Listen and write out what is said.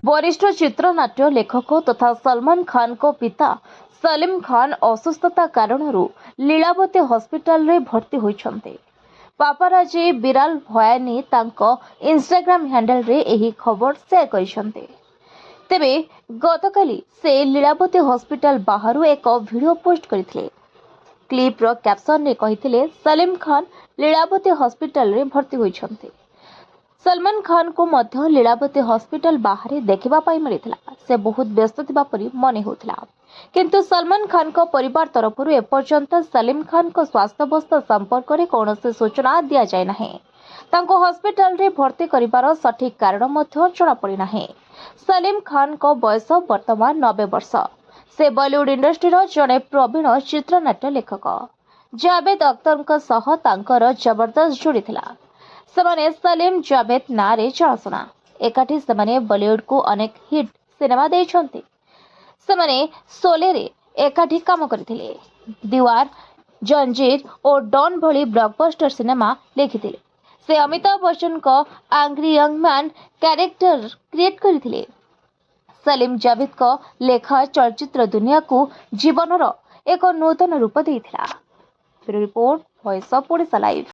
वरिष्ठ चित्रनाट्य लेखक तथा सलमान खान को पिता सलीम खान असुस्थता कारण लीलावती हॉस्पिटल रे भर्ती होइछन्ते। पापाराजी बिराल भयानी तांको इंस्टाग्राम हैंडल रे एही खबर शेयर करिसन्ते। तेबे गतकाली से लीलावती हॉस्पिटल बाहर एक वीडियो पोस्ट करथिले। क्लिप रो कैप्शन रे कहिथिले सलीम खान लीलावती हॉस्पिटल रे भर्ती होइछन्ते। सलमान खान को मध्य लीलावती हॉस्पिटल बाहर देखा मिलता। से बहुत व्यस्त थिबा परी मने होता, किंतु सलमान खान को परिवार तरफ एपर्यंत सलीम खान को स्वास्थ्यावस्था संपर्क में कौन सूचना दि जाए ना। तांको हॉस्पिटल रे भर्ती करिवार सठिक कारण मध्य जଣା पड़ी नाही। सलीम खान को बयस वर्तमान 90 वर्ष। से बॉलीवुड इंडस्ट्री जड़े प्रवीण चित्रनाट्य लेखक। जावेद अख्तर सह तांकर जबरदस्त जोड़ी थिला। सेमाने सलीम जावेद नारे जनाशुना। एकाठी सेमाने बॉलीवुड को अनेक हिट सिनेमा देइछन्ते। सेमाने शोले रे एकाठी काम करथिले। दीवार, जंजीर और डॉन भली ब्लॉकबस्टर सिनेमा लिखिथिले। से अमिताभ बच्चन को angry young man character create करथिले। सलीम जावेद को लेखा चलचित्र दुनिया को जीवनर एक नूतन रूप देइथिला। Report voice of Odisha live.